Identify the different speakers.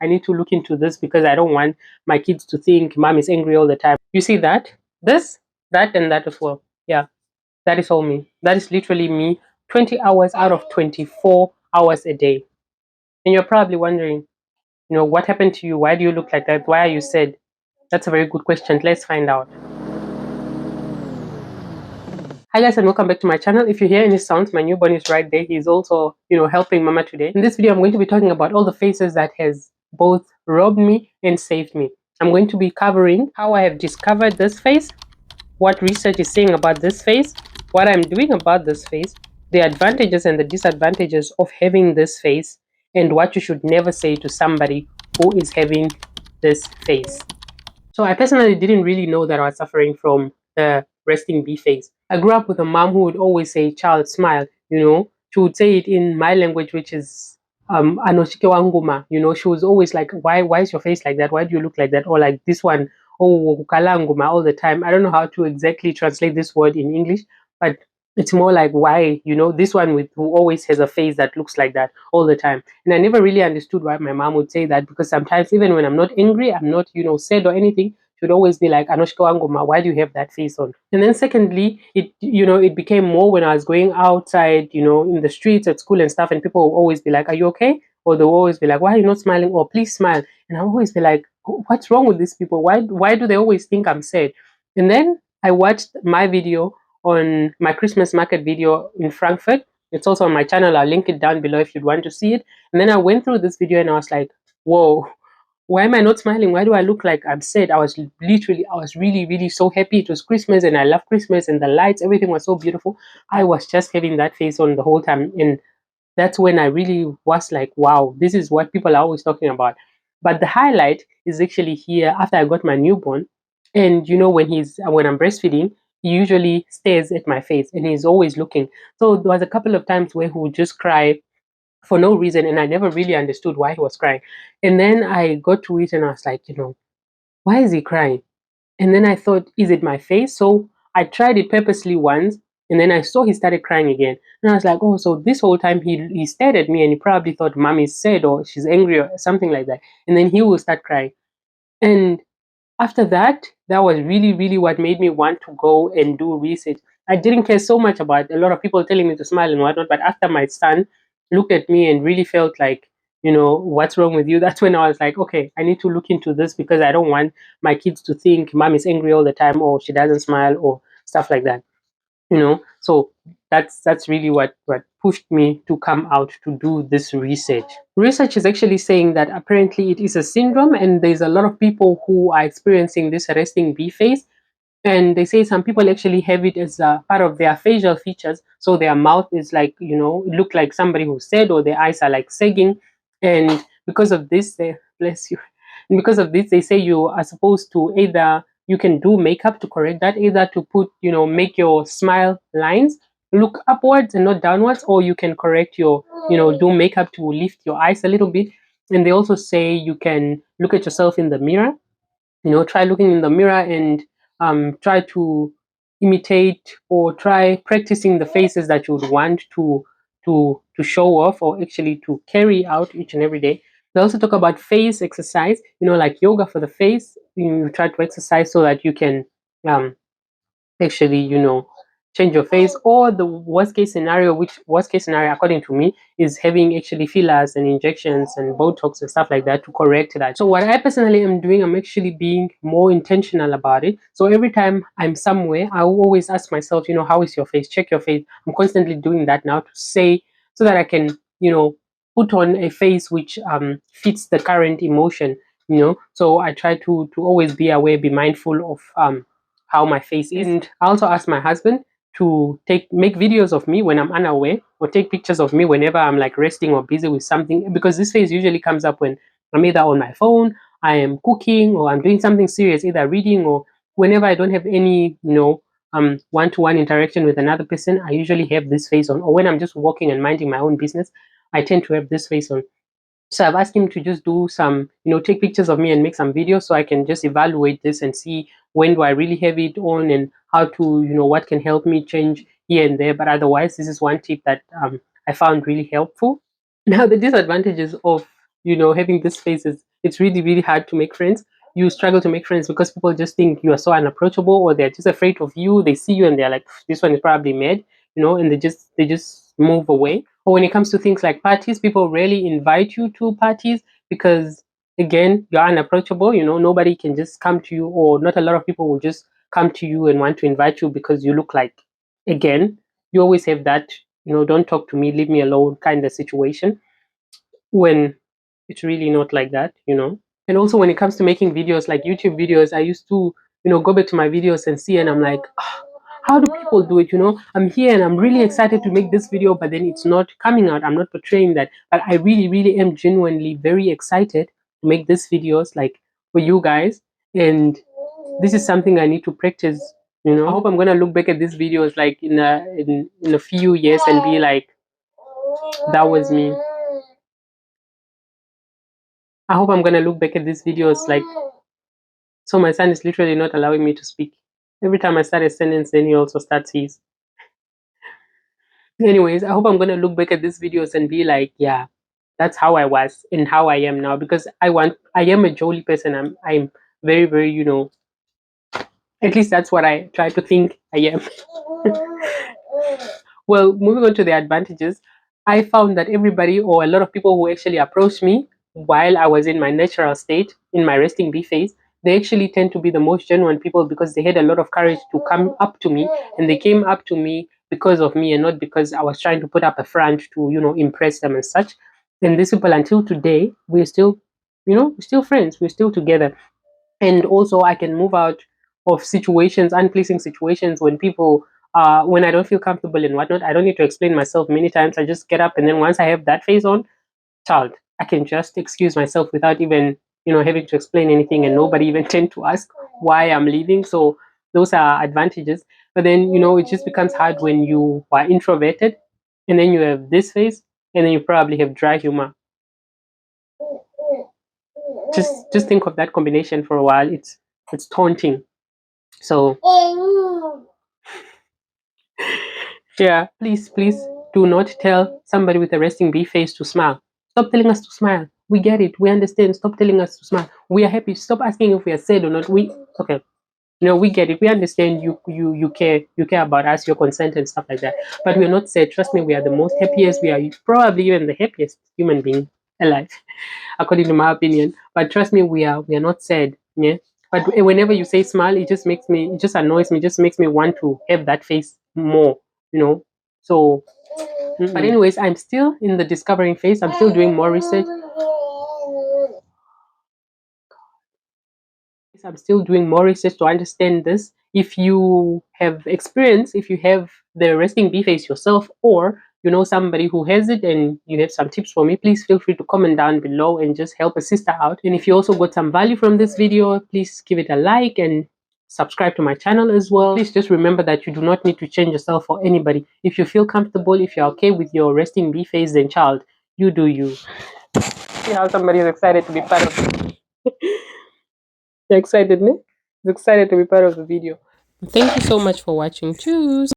Speaker 1: I need to look into this because I don't want my kids to think mom is angry all the time. You see that? This, that, and that as well. Yeah, that is all me. That is literally me 20 hours out of 24 hours a day. And you're probably wondering, what happened to you? Why do you look like that? Why are you sad? That's a very good question. Let's find out. Hi guys, and welcome back to my channel. If you hear any sounds, my newborn is right there. He's also, helping mama today. In this video, I'm going to be talking about all the faces that has both robbed me and saved me. I'm going to be covering how I have discovered this face, what research is saying about this face, what I'm doing about this face, the advantages and the disadvantages of having this face, and what you should never say to somebody who is having this face. So I personally didn't really know that I was suffering from the resting bee face. I grew up with a mom who would always say, "Child, smile." She would say it in my language, which is anoshike wanguma. She was always like, why is your face like that? Why do you look like that? Or like this one, oh, kalanguma, all the time. I don't know how to exactly translate this word in English, but it's more like why, this one with who always has a face that looks like that all the time. And I never really understood why my mom would say that, because sometimes even when I'm not angry, I'm not, sad or anything, she would always be like, Anoshka Wangoma, why do you have that face on? And then secondly, it became more when I was going outside, in the streets at school and stuff, and people would always be like, are you okay? Or they'll always be like, why are you not smiling? Or please smile. And I'll always be like, what's wrong with these people? Why do they always think I'm sad? And then I watched my video on my Christmas market video in Frankfurt. It's also on my channel. I'll link it down below if you'd want to see it. And then I went through this video and I was like, whoa, why am I not smiling? Why do I look like I'm sad? I was really, really so happy. It was Christmas and I love Christmas and the lights, everything was so beautiful. I was just having that face on the whole time. And that's when I really was like, wow, this is what people are always talking about. But the highlight is actually here after I got my newborn. And when I'm breastfeeding, he usually stares at my face and he's always looking. So there was a couple of times where he would just cry for no reason, and I never really understood why he was crying. And then I got to it and I was like, why is he crying? And then I thought, is it my face? So I tried it purposely once, and then I saw he started crying again. And I was like, oh, so this whole time he stared at me and he probably thought mom is sad or she's angry or something like that. And then he will start crying. And after that, that was really, really what made me want to go and do research. I didn't care so much about a lot of people telling me to smile and whatnot, but after my son looked at me and really felt like, what's wrong with you? That's when I was like, okay, I need to look into this because I don't want my kids to think mom is angry all the time or she doesn't smile or stuff like that. So that's really what pushed me to come out to do this research is actually saying that apparently it is a syndrome, and there's a lot of people who are experiencing this resting bee face. And they say some people actually have it as a part of their facial features, so their mouth is like, it look like somebody who's sad, or their eyes are like sagging. And because of this, they bless you, and because of this, they say you are supposed to either, you can do makeup to correct that, either to put, make your smile lines look upwards and not downwards, or you can correct your, do makeup to lift your eyes a little bit. And they also say you can look at yourself in the mirror, try looking in the mirror and try to imitate or try practicing the faces that you would want to show off, or actually to carry out each and every day. They also talk about face exercise, like yoga for the face. You try to exercise so that you can actually, change your face. Or the worst case scenario, which worst case scenario according to me is having actually fillers and injections and Botox and stuff like that to correct that. So what I personally am doing, I'm actually being more intentional about it. So every time I'm somewhere, I will always ask myself, how is your face? Check your face. I'm constantly doing that now to say, so that I can, put on a face which fits the current emotion. So I try to always be aware, be mindful of how my face is. And I also ask my husband to make videos of me when I'm unaware, or take pictures of me whenever I'm like resting or busy with something, because this face usually comes up when I'm either on my phone, I am cooking, or I'm doing something serious, either reading, or whenever I don't have any, one-to-one interaction with another person, I usually have this face on. Or when I'm just walking and minding my own business, I tend to have this face on. So I've asked him to just do some, take pictures of me and make some videos, so I can just evaluate this and see when do I really have it on, and how to, what can help me change here and there. But otherwise, this is one tip that I found really helpful. Now, the disadvantages of having this face is, it's really, really hard to make friends. You struggle to make friends because people just think you are so unapproachable, or they're just afraid of you. They see you and they're like, this one is probably mad, and they just move away. Or when it comes to things like parties, people rarely invite you to parties because, again, you're unapproachable. Nobody can just come to you, or not a lot of people will just come to you and want to invite you because you look like, again, you always have that, don't talk to me, leave me alone kind of situation, when it's really not like that. And also when it comes to making videos like YouTube videos, I used to, go back to my videos and see, and I'm like, "Ah, how do people do it? I'm here and I'm really excited to make this video, but then it's not coming out. I'm not portraying that. But I really, really am genuinely very excited to make these videos like for you guys. And this is something I need to practice. I hope I'm gonna look back at these videos like in a few years and be like, that was me. I hope I'm gonna look back at these videos like, so my son is literally not allowing me to speak. Every time I start a sentence, then he also starts his. Anyways, I hope I'm gonna look back at these videos and be like, yeah, that's how I was and how I am now, because I am a jolly person. I'm very, very, at least that's what I try to think I am. Well, moving on to the advantages, I found that everybody, or a lot of people who actually approached me while I was in my natural state, in my resting bee phase, they actually tend to be the most genuine people because they had a lot of courage to come up to me, and they came up to me because of me and not because I was trying to put up a front to, impress them and such. And these people, until today, we're still, we're still friends, we're still together. And also I can move out of situations, unpleasing situations, when people when I don't feel comfortable and whatnot. I don't need to explain myself many times. I just get up, and then once I have that face on, child, I can just excuse myself without even having to explain anything, and nobody even tend to ask why I'm leaving. So those are advantages. But then it just becomes hard when you are introverted, and then you have this face, and then you probably have dry humor. Just think of that combination for a while. It's taunting. So yeah, please do not tell somebody with a resting bee face to smile. Stop telling us to smile. We get it. We understand. Stop telling us to smile. We are happy. Stop asking if we are sad or not. Okay. We get it. We understand you care. You care about us, your consent and stuff like that. But we're not sad. Trust me, we are the most happiest. We are probably even the happiest human being alive, according to my opinion. But trust me, we are not sad. Yeah. But whenever you say smile, it just annoys me, just makes me want to have that face more, So, but anyways, I'm still in the discovering phase. I'm still doing more research. I'm still doing more research to understand this. If you have experience, if you have the resting bee face yourself, or you know somebody who has it and you have some tips for me, please feel free to comment down below and just help a sister out. And if you also got some value from this video, please give it a like and subscribe to my channel as well. Please just remember that you do not need to change yourself for anybody. If you feel comfortable, if you're okay with your resting bee face, then child, you do you. See how somebody is excited to be part of it. You're excited, ne? Excited to be part of the video. Thank you so much for watching. Choose.